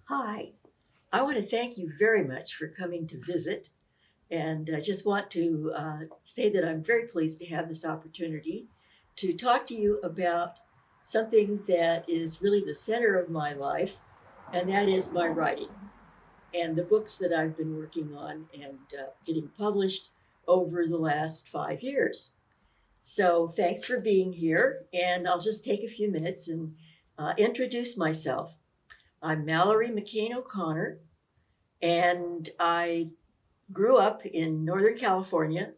Hi, I want to thank you very much for coming to visit. And I just want to say that I'm very pleased to have this opportunity to talk to you about something that is really the center of my life, and that is my writing and the books that I've been working on and getting published over the last 5 years. So thanks for being here, and I'll just take a few minutes and introduce myself. I'm Mallory O'Connor, and I grew up in Northern California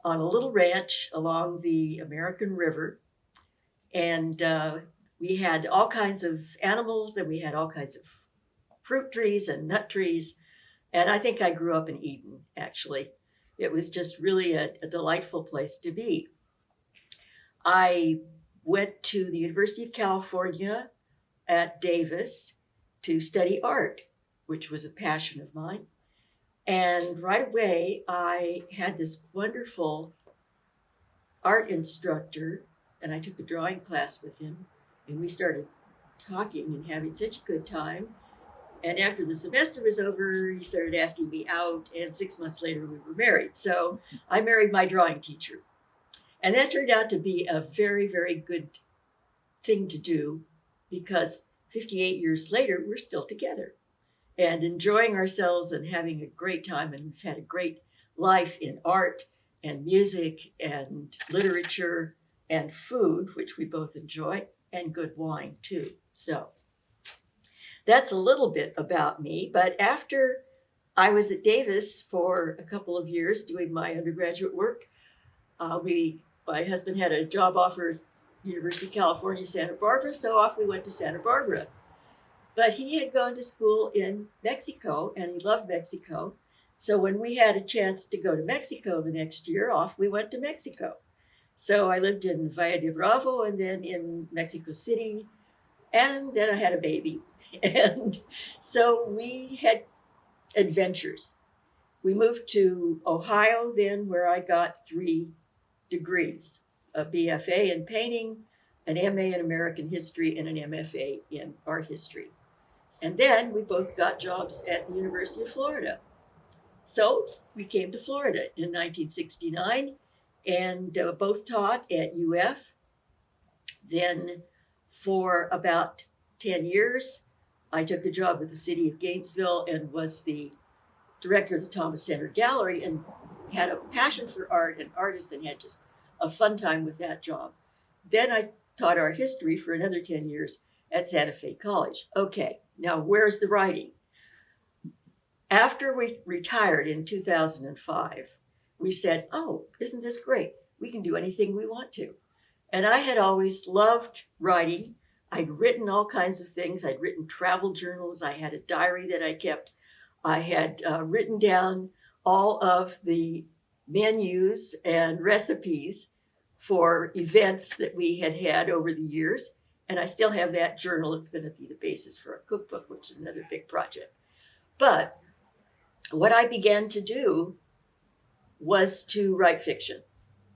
on a little ranch along the American River. And we had all kinds of animals and we had all kinds of fruit trees and nut trees. And I think I grew up in Eden, actually. It was just really a delightful place to be. I went to the University of California at Davis to study art, which was a passion of mine. And right away, I had this wonderful art instructor, and I took a drawing class with him, and we started talking and having such a good time. And after the semester was over, he started asking me out, and 6 months later, we were married. So I married my drawing teacher. And that turned out to be a very, very good thing to do because 58 years later, we're still together and enjoying ourselves and having a great time. And we've had a great life in art and music and literature and food, which we both enjoy, and good wine too. So that's a little bit about me. But after I was at Davis for a couple of years doing my undergraduate work, my husband had a job offer at University of California, Santa Barbara, so off we went to Santa Barbara. But he had gone to school in Mexico and he loved Mexico. So when we had a chance to go to Mexico the next year, off we went to Mexico. So I lived in Valle de Bravo and then in Mexico City. And then I had a baby. And so we had adventures. We moved to Ohio then, where I got 3 degrees, a BFA in painting, an MA in American history, and an MFA in art history. And then we both got jobs at the University of Florida. So we came to Florida in 1969 and both taught at UF. Then for about 10 years, I took a job with the city of Gainesville and was the director of the Thomas Center Gallery and had a passion for art and artists and had just a fun time with that job. Then I taught art history for another 10 years at Santa Fe College. Okay, now where's the writing? After we retired in 2005, we said, oh, isn't this great? We can do anything we want to. And I had always loved writing. I'd written all kinds of things. I'd written travel journals. I had a diary that I kept. I had written down all of the menus and recipes for events that we had had over the years. And I still have that journal. It's going to be the basis for a cookbook, which is another big project. But what I began to do was to write fiction.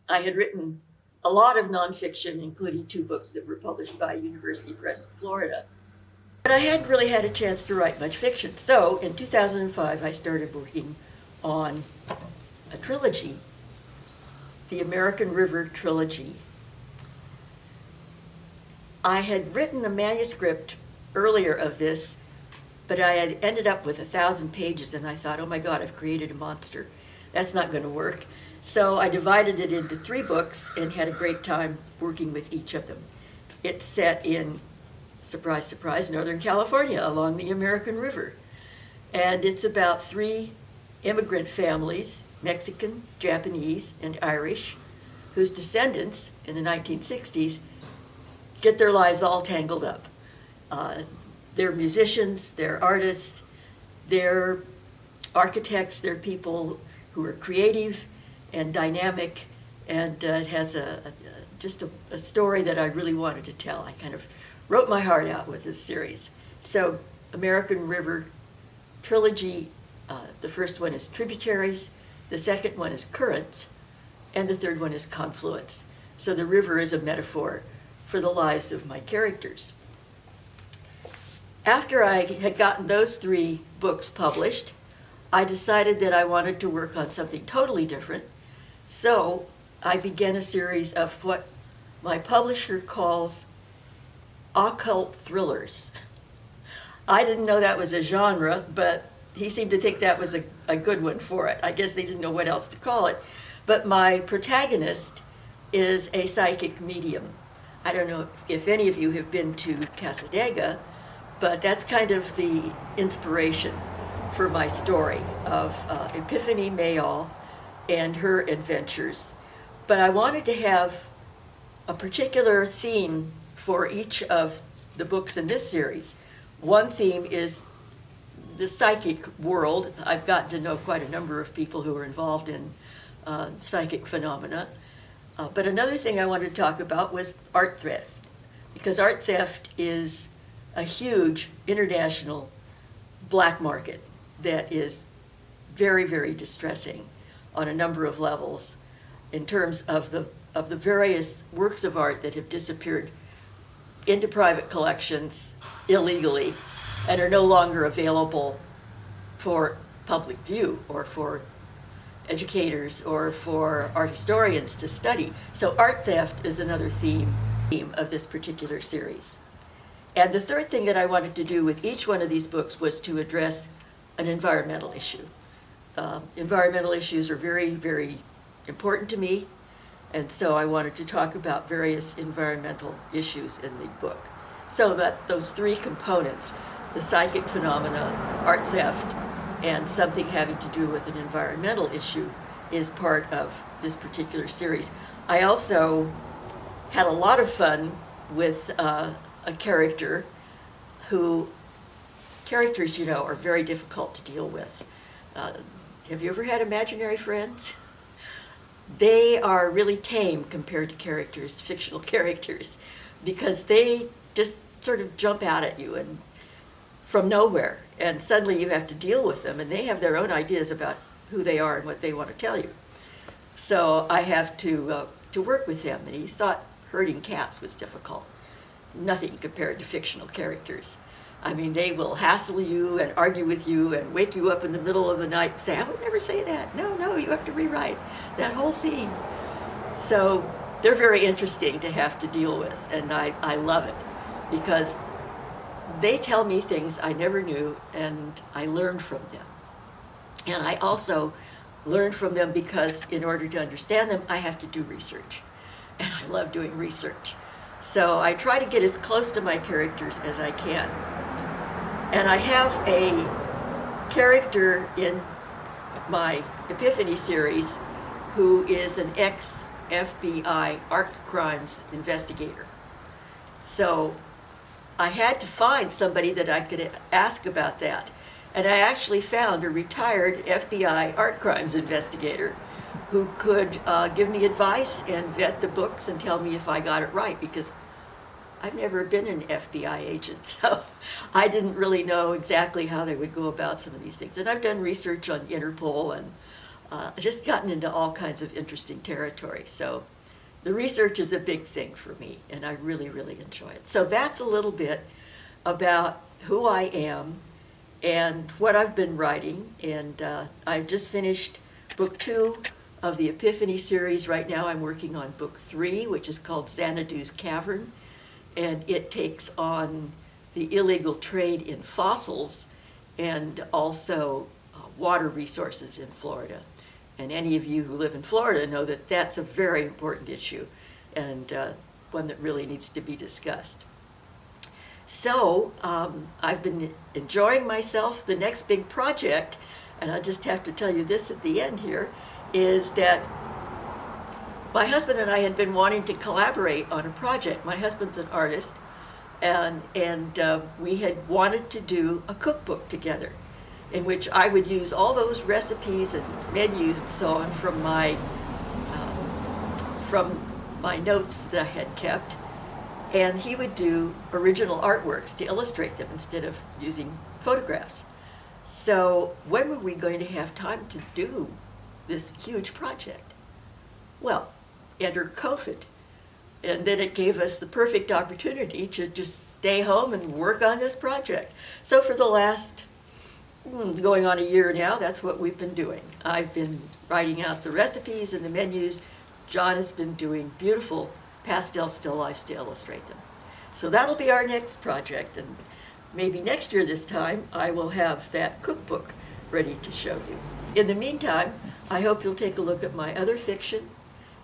I had written a lot of nonfiction, including 2 books that were published by University Press of Florida. But I hadn't really had a chance to write much fiction. So in 2005, I started working on a trilogy, the American River trilogy. I had written a manuscript earlier of this, but I had ended up with 1,000 pages, and I thought, oh my God, I've created a monster. That's not going to work. So I divided it into 3 books and had a great time working with each of them. It's set in, surprise, surprise, Northern California along the American River. And it's about 3 immigrant families, Mexican, Japanese, and Irish, whose descendants in the 1960s get their lives all tangled up. They're musicians, they're artists, they're architects, they're people who are creative and dynamic, and it has just a story that I really wanted to tell. I kind of wrote my heart out with this series. So American River trilogy, the first one is Tributaries, the second one is Currents, and the third one is Confluence. So the river is a metaphor for the lives of my characters. After I had gotten those 3 books published, I decided that I wanted to work on something totally different. So I began a series of what my publisher calls occult thrillers. I didn't know that was a genre, but he seemed to think that was a good one for it. I guess they didn't know what else to call it. But my protagonist is a psychic medium. I don't know if any of you have been to Casadega, but that's kind of the inspiration for my story of Epiphany Mayall and her adventures. But I wanted to have a particular theme for each of the books in this series. One theme is the psychic world. I've gotten to know quite a number of people who are involved in psychic phenomena. But another thing I wanted to talk about was art theft, because art theft is a huge international black market that is very, very distressing on a number of levels in terms of the various works of art that have disappeared into private collections illegally and are no longer available for public view or for educators or for art historians to study. So art theft is another theme of this particular series. And the third thing that I wanted to do with each one of these books was to address an environmental issue. Environmental issues are very, very important to me, and so I wanted to talk about various environmental issues in the book. So that those 3 components, the psychic phenomena, art theft, and something having to do with an environmental issue, is part of this particular series. I also had a lot of fun with a character characters, you know, are very difficult to deal with. Have you ever had imaginary friends? They are really tame compared to characters, fictional characters, because they just sort of jump out at you and from nowhere, and suddenly you have to deal with them, and they have their own ideas about who they are and what they want to tell you. So I have to work with him, and he thought herding cats was difficult. It's nothing compared to fictional characters. I mean, they will hassle you and argue with you and wake you up in the middle of the night and say, I would never say that. No, you have to rewrite that whole scene. So they're very interesting to have to deal with, and I love it because they tell me things I never knew, and I learn from them. And I also learn from them because in order to understand them, I have to do research. And I love doing research. So I try to get as close to my characters as I can. And I have a character in my Epiphany series who is an ex-FBI art crimes investigator. So I had to find somebody that I could ask about that. And I actually found a retired FBI art crimes investigator who could give me advice and vet the books and tell me if I got it right, because I've never been an FBI agent, so I didn't really know exactly how they would go about some of these things. And I've done research on Interpol and just gotten into all kinds of interesting territory. So the research is a big thing for me, and I really, really enjoy it. So that's a little bit about who I am and what I've been writing. And I've just finished book 2 of the Epiphany series. Right now I'm working on book 3, which is called Xanadu's Cavern. And it takes on the illegal trade in fossils and also water resources in Florida. And any of you who live in Florida know that that's a very important issue and one that really needs to be discussed. So I've been enjoying myself. The next big project, and I just have to tell you this at the end here, is that my husband and I had been wanting to collaborate on a project. My husband's an artist, and we had wanted to do a cookbook together in which I would use all those recipes and menus and so on from my notes that I had kept, and he would do original artworks to illustrate them instead of using photographs. So when were we going to have time to do this huge project? Well, enter COVID. And then it gave us the perfect opportunity to just stay home and work on this project. So for the last, going on a year now, that's what we've been doing. I've been writing out the recipes and the menus. John has been doing beautiful pastel still lifes to illustrate them. So that'll be our next project, and maybe next year this time I will have that cookbook ready to show you. In the meantime, I hope you'll take a look at my other fiction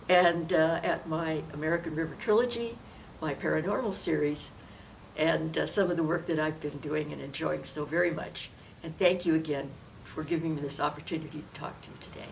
and at my American River trilogy, my paranormal series, and some of the work that I've been doing and enjoying so very much. And thank you again for giving me this opportunity to talk to you today.